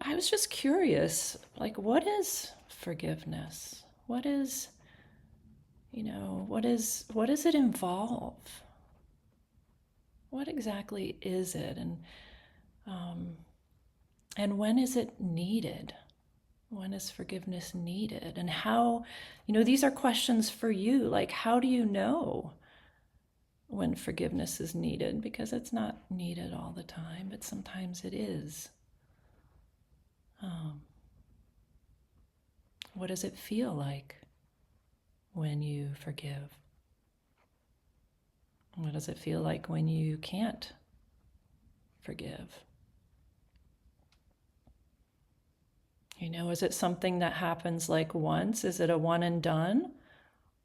I was just curious, like, what is forgiveness? What is, what does it involve? What exactly is it? Um, and when is it needed? When is forgiveness needed? And how, these are questions for you. Like, how do you know when forgiveness is needed? Because it's not needed all the time, but sometimes it is. Um, what does it feel like when you forgive? What does it feel like when you can't forgive? Is it something that happens like once? Is it a one and done?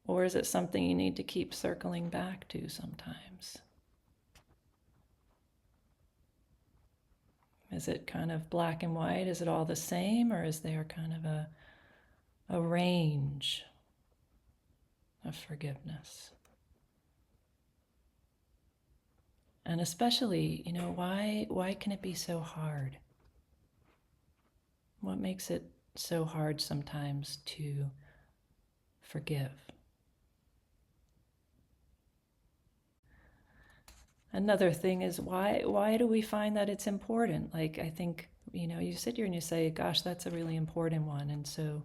Or is it something you need to keep circling back to sometimes? Is it kind of black and white? Is it all the same? Or is there kind of a range of forgiveness? And especially, why can it be so hard? What makes it so hard sometimes to forgive? Another thing is why do we find that it's important? Like, I think, you sit here and you say, gosh, that's a really important one. And so,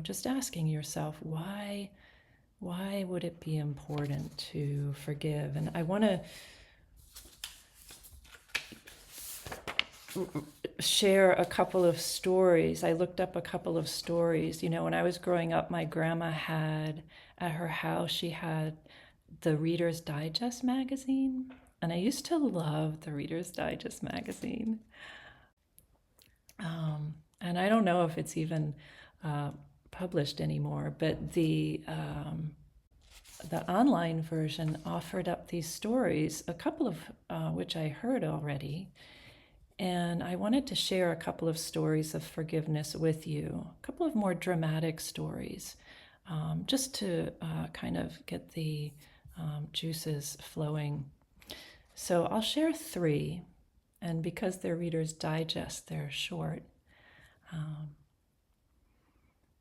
just asking yourself, why would it be important to forgive? And I want to share a couple of stories. I looked up a couple of stories. When I was growing up, my grandma had at her house, she had the Reader's Digest magazine. And I used to love the Reader's Digest magazine. And I don't know if it's even published anymore, but the online version offered up these stories, a couple of which I heard already. And I wanted to share a couple of stories of forgiveness with you, a couple of more dramatic stories, just to kind of get the juices flowing. So I'll share three, and because they're Reader's Digest, they're short.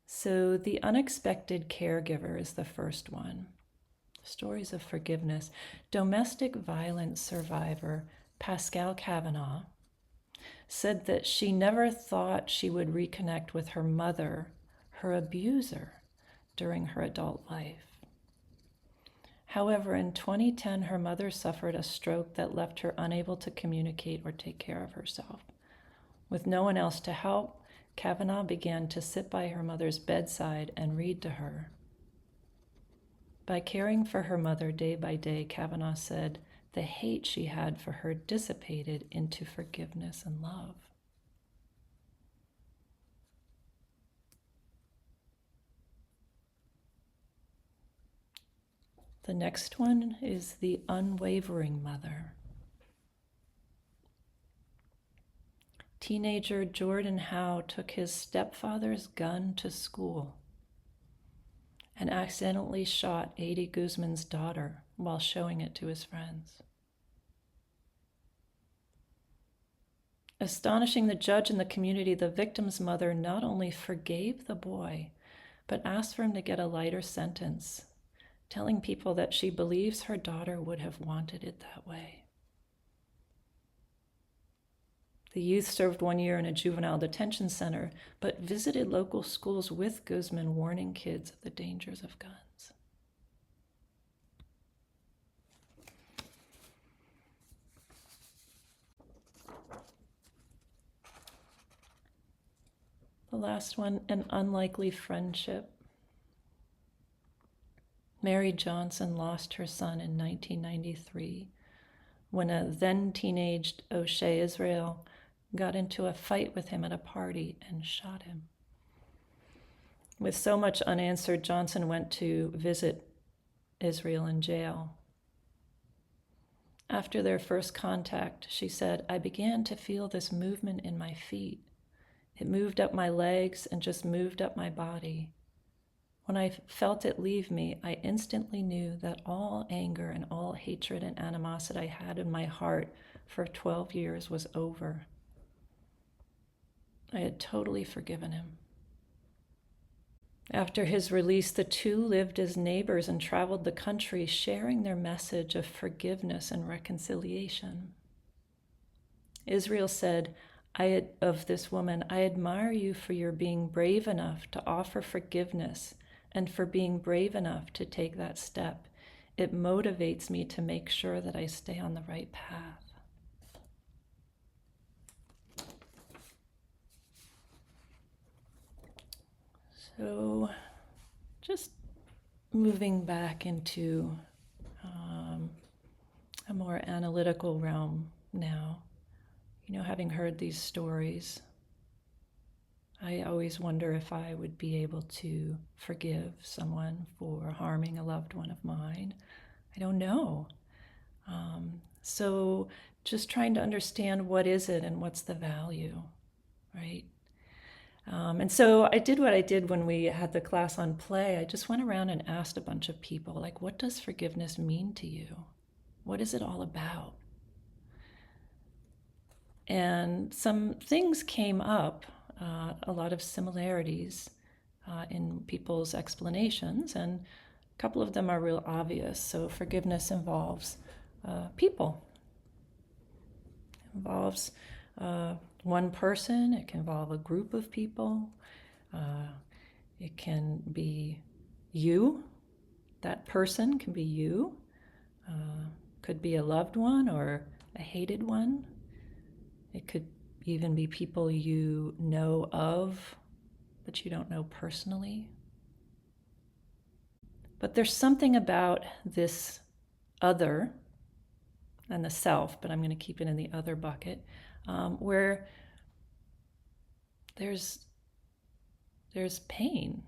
So the unexpected caregiver is the first one. Stories of forgiveness. Domestic violence survivor Pascal Kavanaugh said that she never thought she would reconnect with her mother, her abuser, during her adult life. However, in 2010, her mother suffered a stroke that left her unable to communicate or take care of herself. With no one else to help, Kavanaugh began to sit by her mother's bedside and read to her. By caring for her mother day by day, Kavanaugh said, the hate she had for her dissipated into forgiveness and love. The next one is the unwavering mother. Teenager Jordan Howe took his stepfather's gun to school and accidentally shot Adi Guzman's daughter while showing it to his friends. Astonishing the judge and the community, the victim's mother not only forgave the boy, but asked for him to get a lighter sentence, telling people that she believes her daughter would have wanted it that way. The youth served 1 year in a juvenile detention center, but visited local schools with Guzman, warning kids of the dangers of guns. The last one, an unlikely friendship. Mary Johnson lost her son in 1993 when a then teenaged O'Shea Israel got into a fight with him at a party and shot him. With so much unanswered, Johnson went to visit Israel in jail. After their first contact, she said, I began to feel this movement in my feet. It moved up my legs and just moved up my body. When I felt it leave me, I instantly knew that all anger and all hatred and animosity I had in my heart for 12 years was over. I had totally forgiven him. After his release, the two lived as neighbors and traveled the country, sharing their message of forgiveness and reconciliation. Israel said of this woman, "I admire you for your being brave enough to offer forgiveness and for being brave enough to take that step. It motivates me to make sure that I stay on the right path." So just moving back into a more analytical realm now, having heard these stories, I always wonder if I would be able to forgive someone for harming a loved one of mine. I don't know. So just trying to understand what is it and what's the value, right? And so I did what I did when we had the class on play. I just went around and asked a bunch of people, like, what does forgiveness mean to you? What is it all about? And some things came up, a lot of similarities in people's explanations, and a couple of them are real obvious. So forgiveness involves people. It involves one person. It can involve a group of people. It can be you. That person can be you. Could be a loved one or a hated one. It could even be people you know of, but you don't know personally. But there's something about this other and the self, but I'm going to keep it in the other bucket, where there's pain.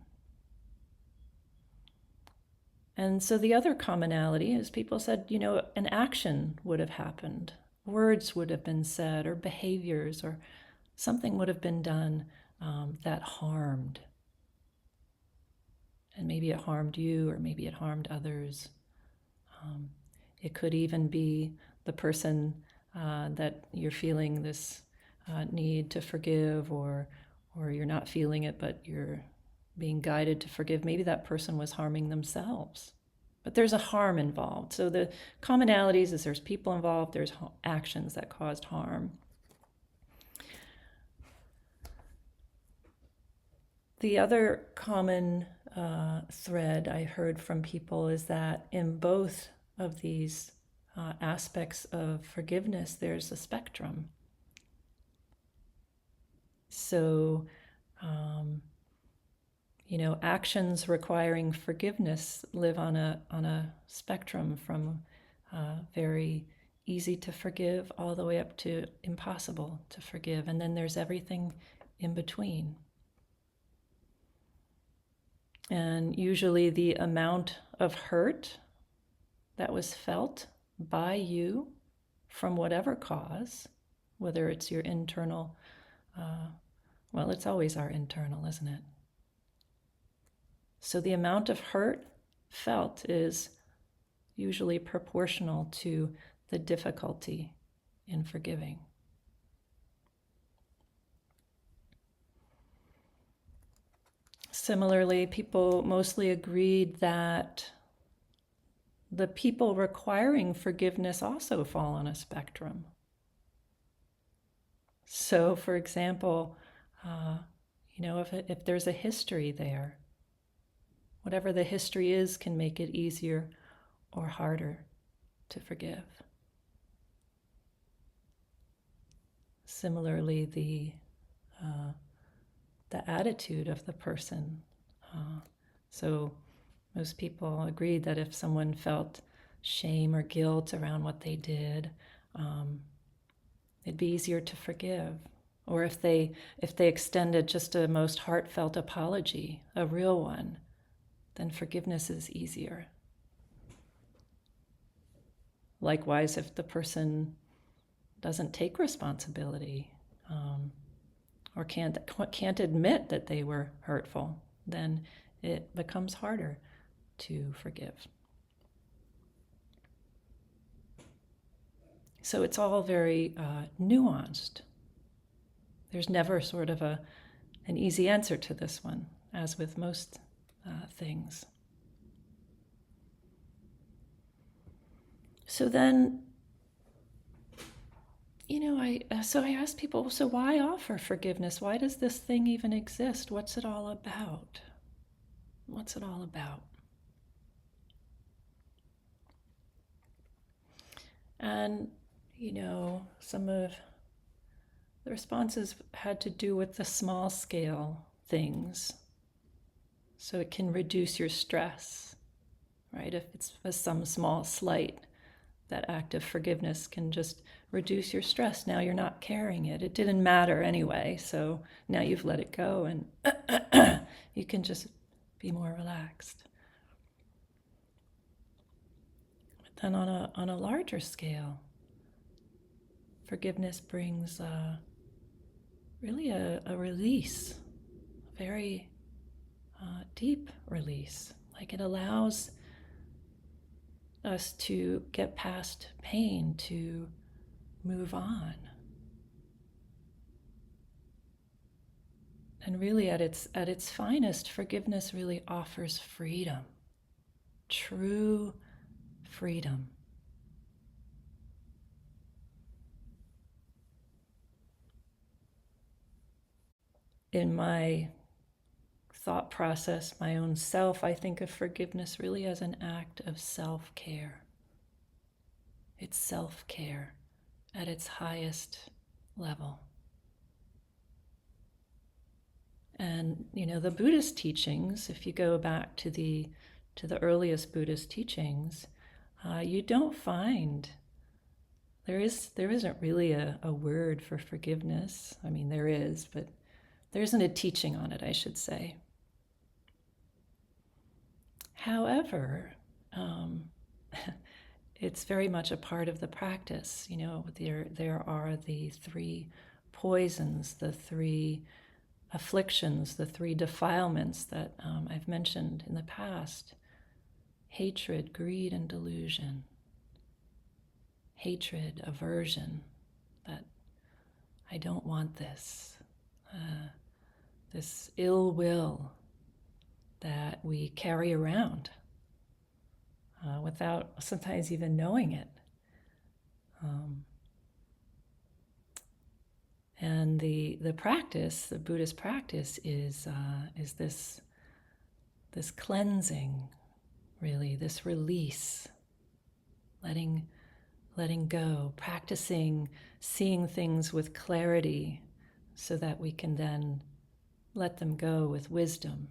And so the other commonality is people said, an action would have happened, words would have been said, or behaviors, or something would have been done that harmed. And maybe it harmed you, or maybe it harmed others. It could even be the person that you're feeling this need to forgive, or you're not feeling it, but you're being guided to forgive. Maybe that person was harming themselves. But there's a harm involved. So the commonalities is there's people involved, there's actions that caused harm. The other common thread I heard from people is that in both of these aspects of forgiveness, there's a spectrum. So, actions requiring forgiveness live on a spectrum from very easy to forgive all the way up to impossible to forgive. And then there's everything in between. And usually the amount of hurt that was felt by you from whatever cause, whether it's your internal, it's always our internal, isn't it? So the amount of hurt felt is usually proportional to the difficulty in forgiving. Similarly, people mostly agreed that the people requiring forgiveness also fall on a spectrum. So, for example, if there's a history there, whatever the history is can make it easier or harder to forgive. Similarly, the attitude of the person. So most people agreed that if someone felt shame or guilt around what they did, it'd be easier to forgive. Or if they extended just a most heartfelt apology, a real one, then forgiveness is easier. Likewise, if the person doesn't take responsibility, or can't admit that they were hurtful, then it becomes harder to forgive. So it's all very nuanced. There's never sort of an easy answer to this one, as with most things. So then, I ask people, so why offer forgiveness? Why does this thing even exist? What's it all about? What's it all about? And, some of the responses had to do with the small scale things. So it can reduce your stress, right? If it's some small slight, that act of forgiveness can just reduce your stress. Now you're not carrying it. It didn't matter anyway, so now you've let it go and you can just be more relaxed. But then on a larger scale, forgiveness brings really a release, a very deep release. Like it allows us to get past pain, to move on. And really at its finest, forgiveness really offers freedom, true freedom. In my thought process, my own self, I think of forgiveness really as an act of self-care. It's self-care at its highest level. And the Buddhist teachings, if you go back to the earliest Buddhist teachings, you don't find there isn't really a word for forgiveness. I mean, there is, but there isn't a teaching on it, I should say. However, it's very much a part of the practice. There are the three poisons, the three afflictions, the three defilements that I've mentioned in the past: hatred, greed, and delusion. Hatred, aversion, that I don't want this, this ill will that we carry around without sometimes even knowing it. And the practice, the Buddhist practice, is this cleansing, really, this release, letting go, practicing seeing things with clarity, so that we can then let them go with wisdom,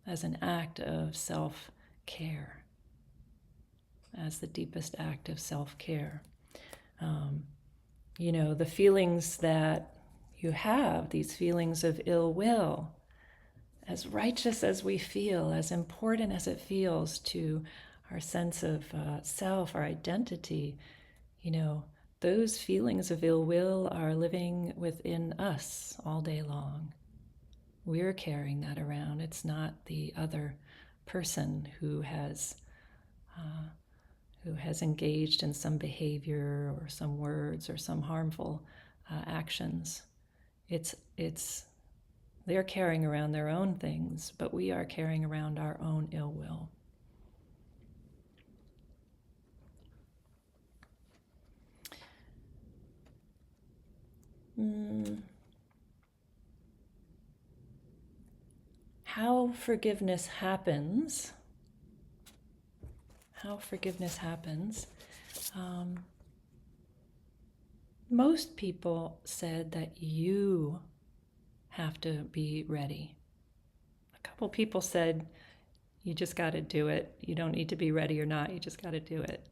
as an act of self-care, as the deepest act of self-care. The feelings that you have, these feelings of ill will, as righteous as we feel, as important as it feels to our sense of self, our identity, those feelings of ill will are living within us all day long. We're carrying that around. It's not the other person who has engaged in some behavior or some words or some harmful actions. They're carrying around their own things, but we are carrying around our own ill will. How forgiveness happens. Most people said that you have to be ready. A couple people said you just got to do it. You don't need to be ready or not. You just got to do it.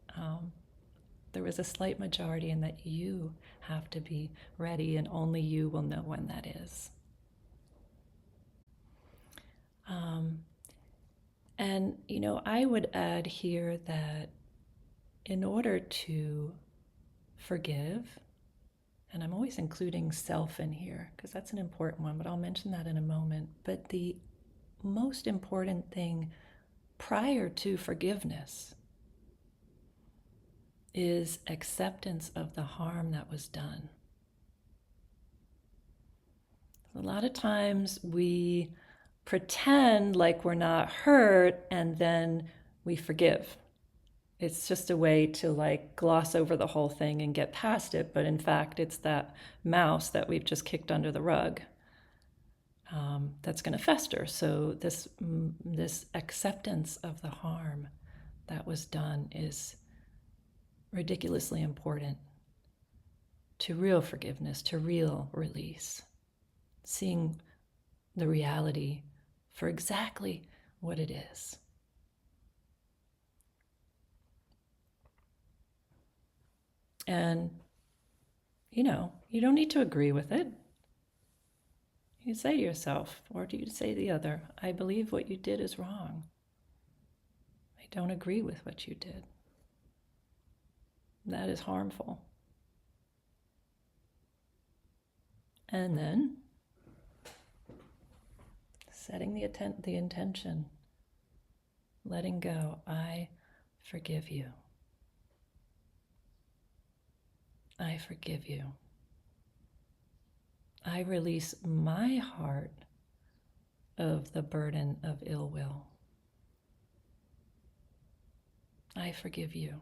There was a slight majority in that you have to be ready, and only you will know when that is. And, I would add here that in order to forgive, and I'm always including self in here because that's an important one, but I'll mention that in a moment. But the most important thing prior to forgiveness is acceptance of the harm that was done. A lot of times we pretend like we're not hurt and then we forgive. It's just a way to like gloss over the whole thing and get past it. But in fact, it's that mouse that we've just kicked under the rug that's going to fester. So this acceptance of the harm that was done is ridiculously important to real forgiveness, to real release. Seeing the reality for exactly what it is. And, you don't need to agree with it. You say to yourself, or do you say to the other, I believe what you did is wrong. I don't agree with what you did. That is harmful. And then setting the intention, letting go. I forgive you. I forgive you. I release my heart of the burden of ill will. I forgive you.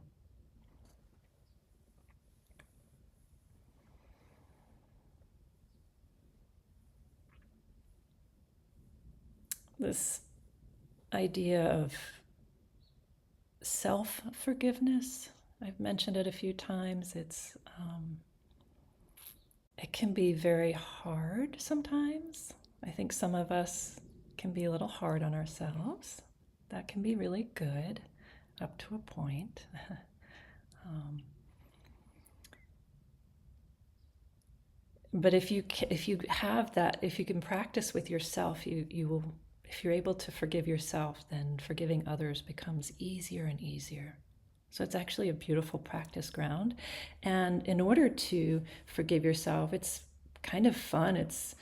This idea of self-forgiveness, I've mentioned it a few times. It can be very hard sometimes. I think some of us can be a little hard on ourselves. That can be really good up to a point. But if you have that, if you can practice with yourself, you will. If you're able to forgive yourself, then forgiving others becomes easier and easier. So it's actually a beautiful practice ground. And in order to forgive yourself, it's kind of fun. It's,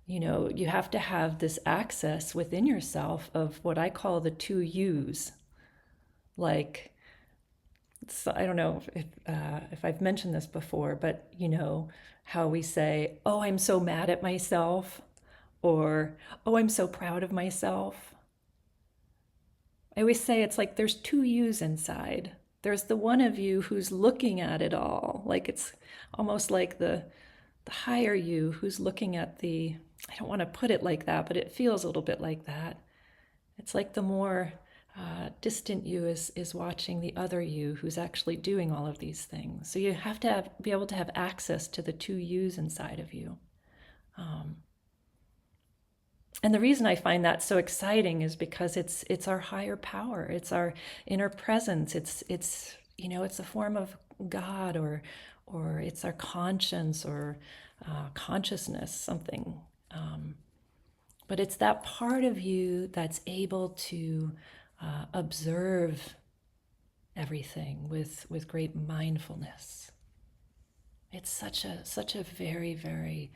you have to have this access within yourself of what I call the two U's. Like, I don't know if I've mentioned this before, but how we say, oh, I'm so mad at myself, or, oh, I'm so proud of myself. I always say it's like there's two yous inside. There's the one of you who's looking at it all. Like it's almost like the higher you who's looking at I don't want to put it like that, but it feels a little bit like that. It's like the more distant you is watching the other you who's actually doing all of these things. So you have to be able to have access to the two yous inside of you. And the reason I find that so exciting is because it's our higher power. It's our inner presence. It's a form of God, or it's our conscience, or consciousness, something. But it's that part of you that's able to observe everything with great mindfulness. It's such a very, very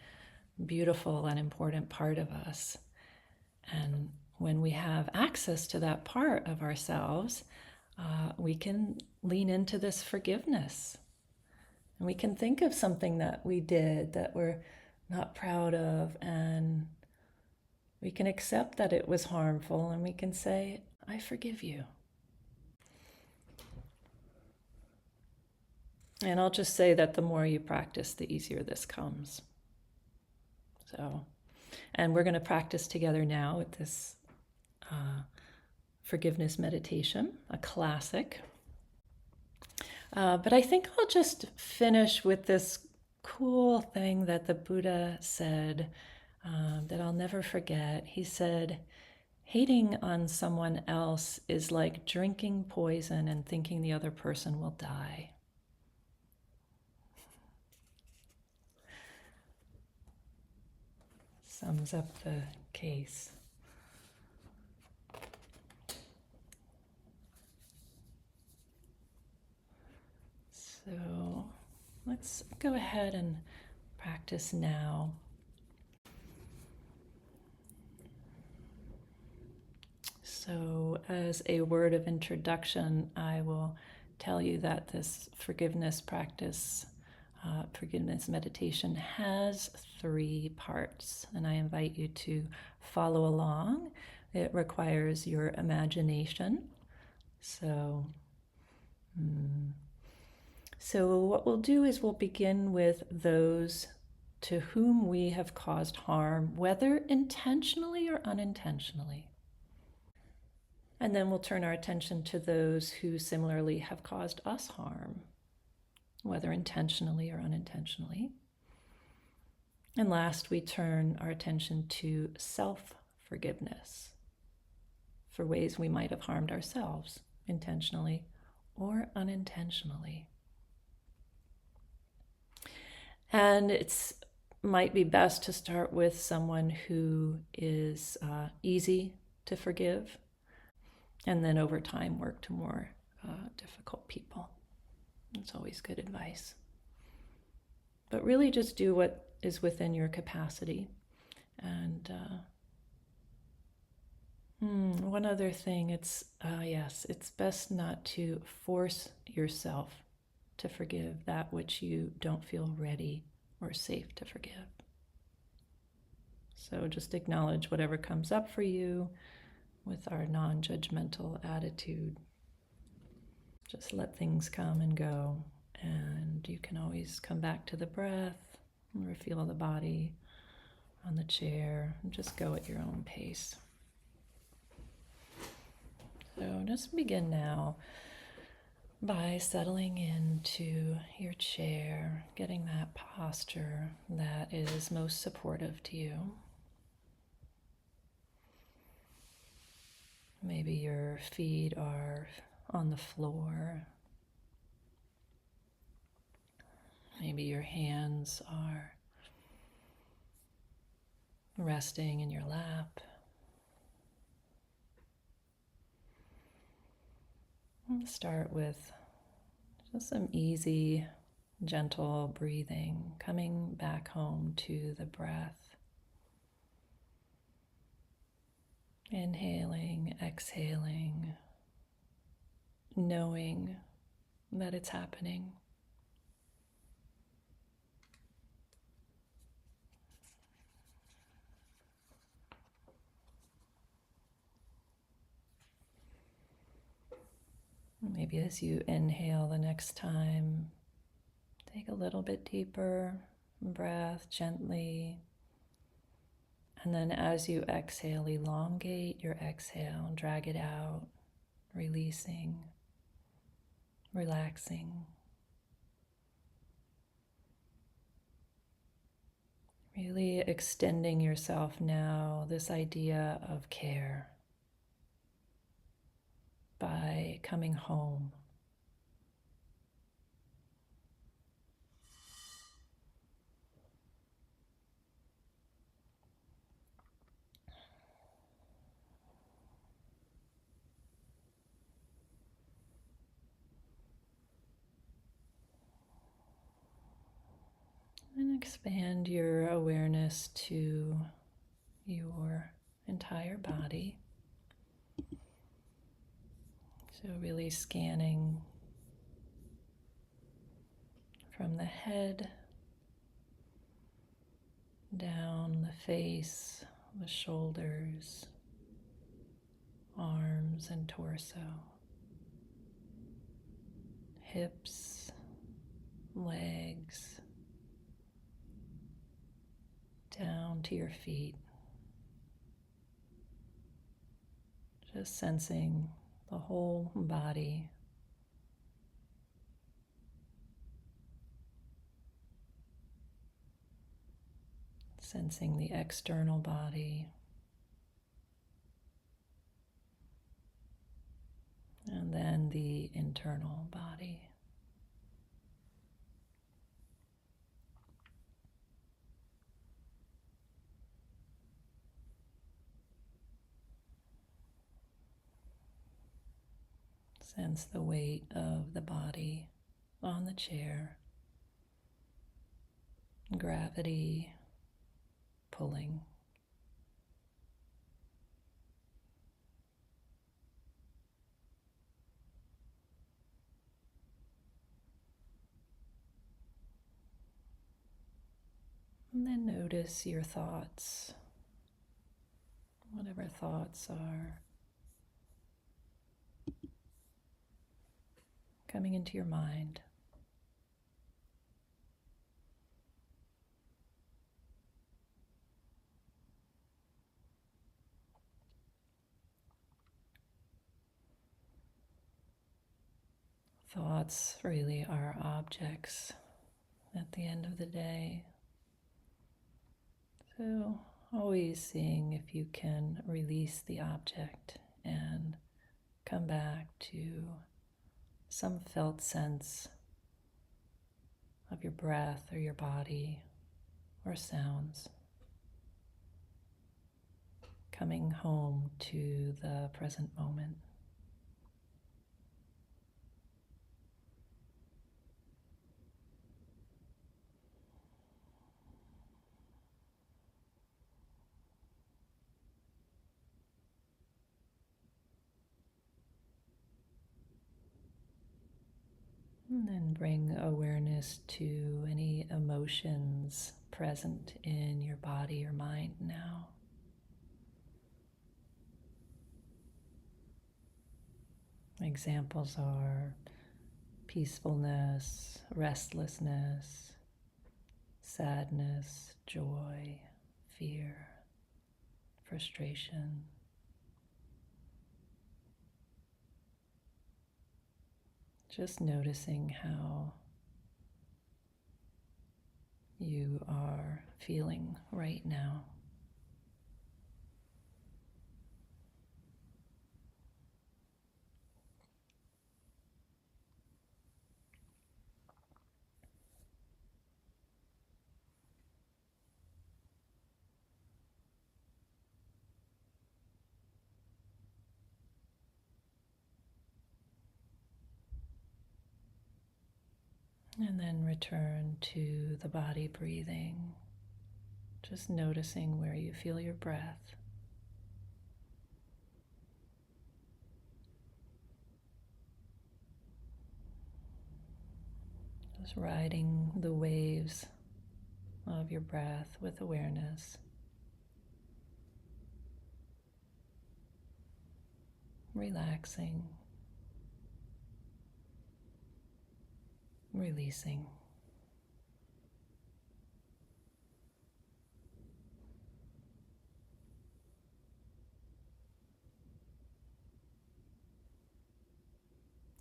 beautiful and important part of us. And when we have access to that part of ourselves, we can lean into this forgiveness. And we can think of something that we did that we're not proud of, and we can accept that it was harmful, and we can say, I forgive you. And I'll just say that the more you practice, the easier this comes. And we're going to practice together now with this forgiveness meditation, a classic. But I think I'll just finish with this cool thing that the Buddha said that I'll never forget. He said, hating on someone else is like drinking poison and thinking the other person will die. Sums up the case. So let's go ahead and practice now. So as a word of introduction, I will tell you that this forgiveness practice forgiveness meditation has 3 parts, and I invite you to follow along. It requires your imagination. So, so what we'll do is we'll begin with those to whom we have caused harm, whether intentionally or unintentionally. And then we'll turn our attention to those who similarly have caused us harm, whether intentionally or unintentionally. And last, we turn our attention to self-forgiveness for ways we might have harmed ourselves, intentionally or unintentionally. And it's might be best to start with someone who is easy to forgive, and then over time work to more difficult people. It's always good advice. But really just do what is within your capacity. And one other thing, it's best not to force yourself to forgive that which you don't feel ready or safe to forgive. So just acknowledge whatever comes up for you with our non-judgmental attitude. Just let things come and go, and you can always come back to the breath or feel the body on the chair, and just go at your own pace. So just begin now by settling into your chair, getting that posture that is most supportive to you. Maybe your feet are on the floor. Maybe your hands are resting in your lap. We'll start with just some easy, gentle breathing, coming back home to the breath. Inhaling, exhaling, knowing that it's happening. Maybe as you inhale the next time, take a little bit deeper breath gently. And then as you exhale, elongate your exhale, drag it out, releasing, relaxing. Really extending yourself now, this idea of care, by coming home. And expand your awareness to your entire body. So really scanning from the head down the face, the shoulders, arms and torso, hips, legs, down to your feet. Just sensing the whole body. Sensing the external body. And then the internal body. Sense the weight of the body on the chair. Gravity pulling. And then notice your thoughts, whatever thoughts are coming into your mind. Thoughts really are objects at the end of the day. So, always seeing if you can release the object and come back to some felt sense of your breath or your body or sounds. Coming home to the present moment. And then bring awareness to any emotions present in your body or mind now. Examples are peacefulness, restlessness, sadness, joy, fear, frustration. Just noticing how you are feeling right now. And then return to the body breathing, just noticing where you feel your breath. Just riding the waves of your breath with awareness. Relaxing, releasing.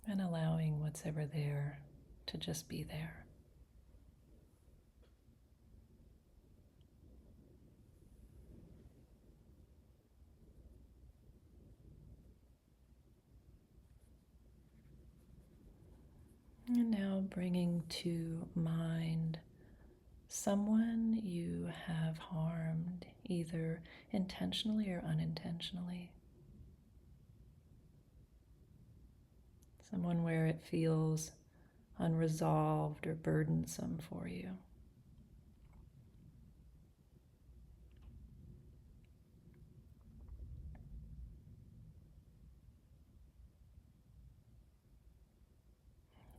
And allowing what's ever there to just be there. And now bringing to mind someone you have harmed, either intentionally or unintentionally. Someone where it feels unresolved or burdensome for you.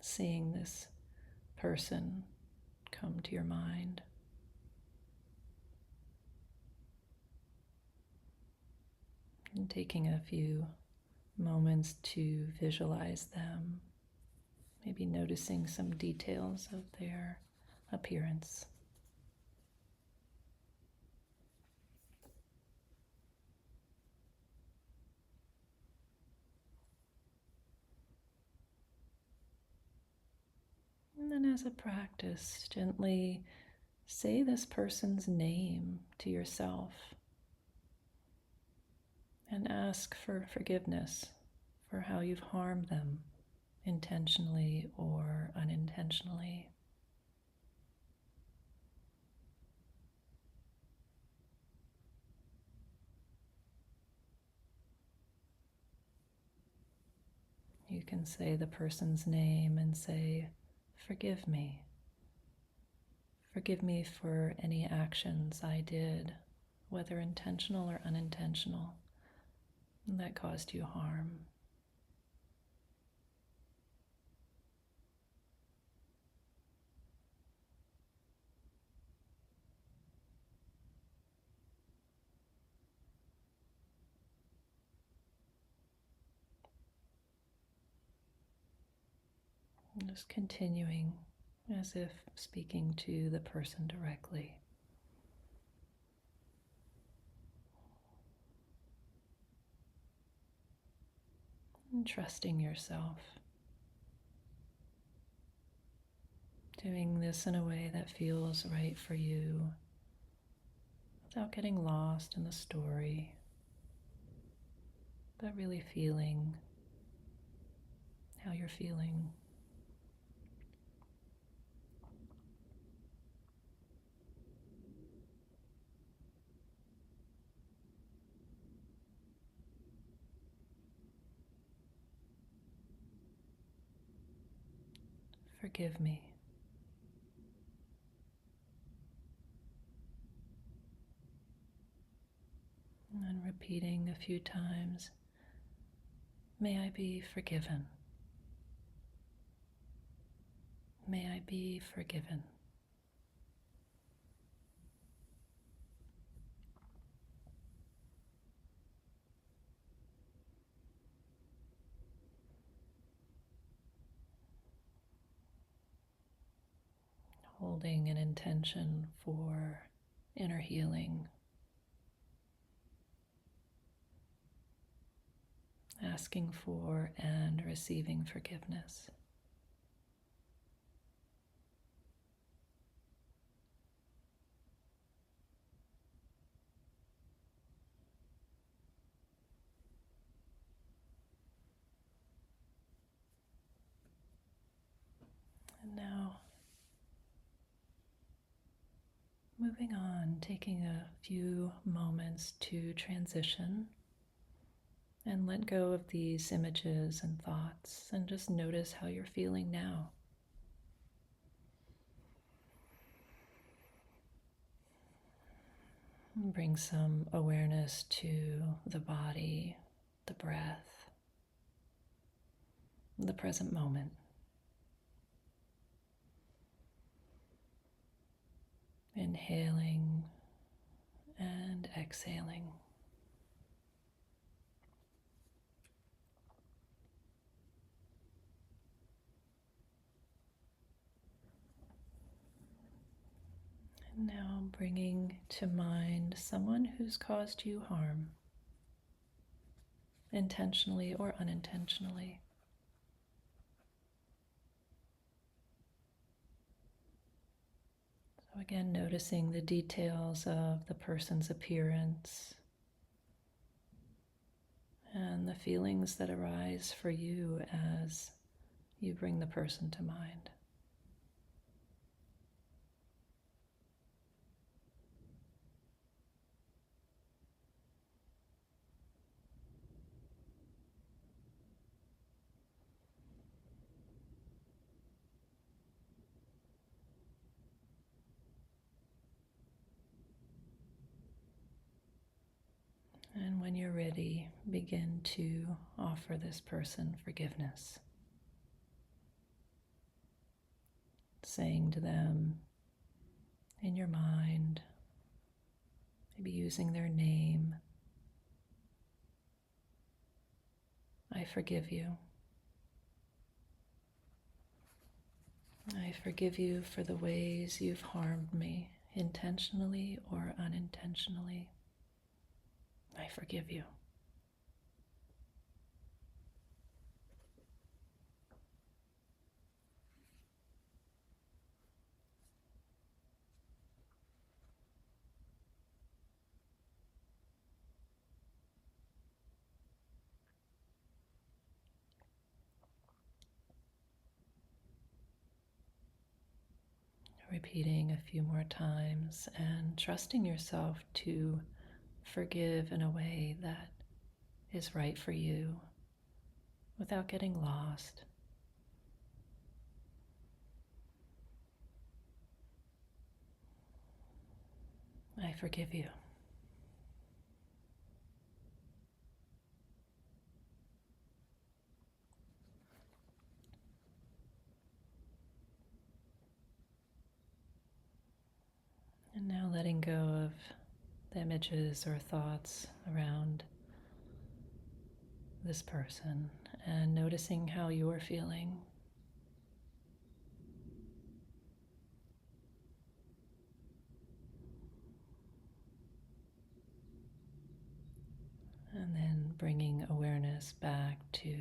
Seeing this person come to your mind. And taking a few moments to visualize them, maybe noticing some details of their appearance. And then as a practice, gently say this person's name to yourself and ask for forgiveness for how you've harmed them, intentionally or unintentionally. You can say the person's name and say, "Forgive me. Forgive me for any actions I did, whether intentional or unintentional, that caused you harm." Just continuing as if speaking to the person directly. And trusting yourself. Doing this in a way that feels right for you without getting lost in the story, but really feeling how you're feeling. Forgive me. And repeating a few times, may I be forgiven. May I be forgiven. Holding an intention for inner healing. Asking for and receiving forgiveness. And now, moving on, taking a few moments to transition and let go of these images and thoughts and just notice how you're feeling now. And bring some awareness to the body, the breath, the present moment. Inhaling and exhaling. And now bringing to mind someone who's caused you harm, intentionally or unintentionally. So again, noticing the details of the person's appearance and the feelings that arise for you as you bring the person to mind. And when you're ready, begin to offer this person forgiveness. Saying to them in your mind, maybe using their name, I forgive you. I forgive you for the ways you've harmed me, intentionally or unintentionally. I forgive you. Repeating a few more times and trusting yourself to forgive in a way that is right for you without getting lost. I forgive you. And now letting go of the images or thoughts around this person and noticing how you're feeling. bringing awareness back to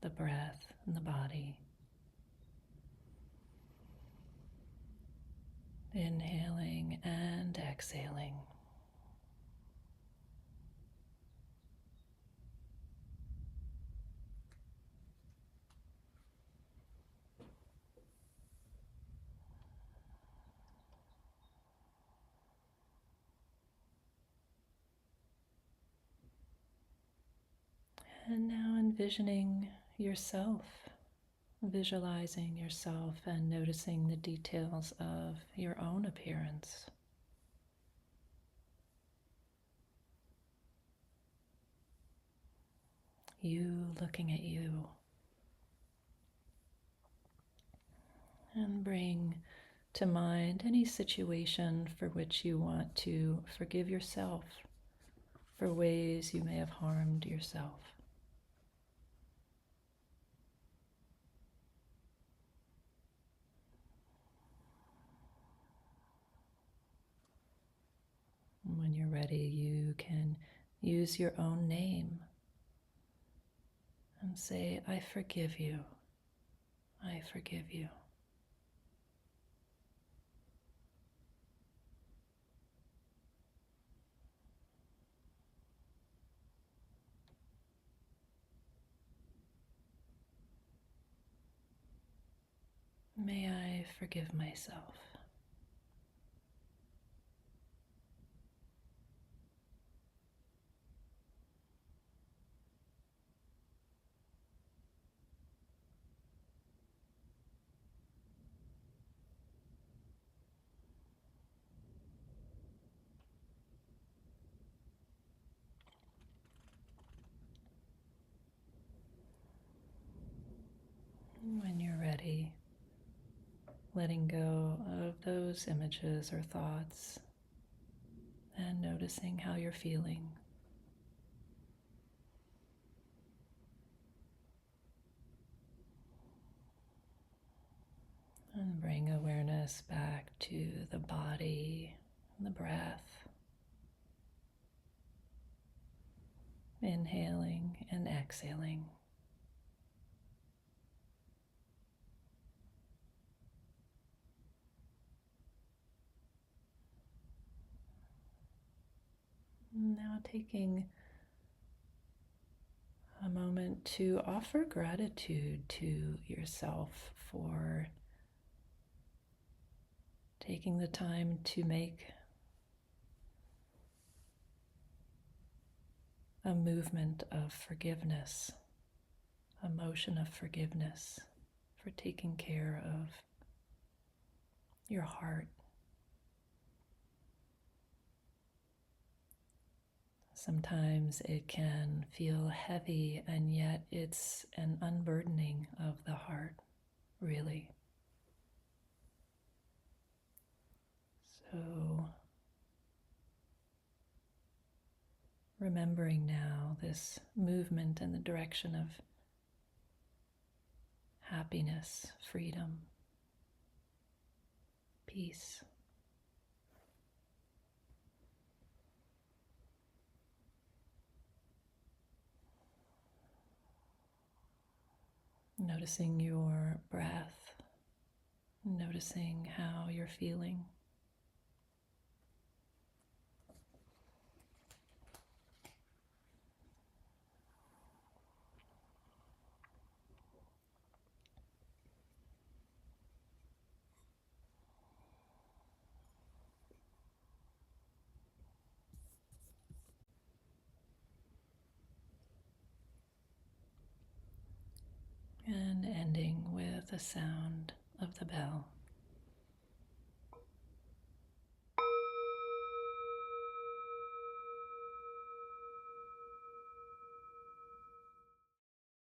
the breath and the body. Inhaling and exhaling. And now envisioning yourself, visualizing yourself and noticing the details of your own appearance. You looking at you. And bring to mind any situation for which you want to forgive yourself for ways you may have harmed yourself. And when you're ready, you can use your own name and say, I forgive you. I forgive you. May I forgive myself. And when you're ready, letting go of those images or thoughts and noticing how you're feeling. And bring awareness back to the body and the breath. Inhaling and exhaling. Now taking a moment to offer gratitude to yourself for taking the time to make a movement of forgiveness, a motion of forgiveness, for taking care of your heart. Sometimes it can feel heavy, and yet it's an unburdening of the heart, really. So, remembering now this movement in the direction of happiness, freedom, peace. Noticing your breath, noticing how you're feeling. And ending with the sound of the bell.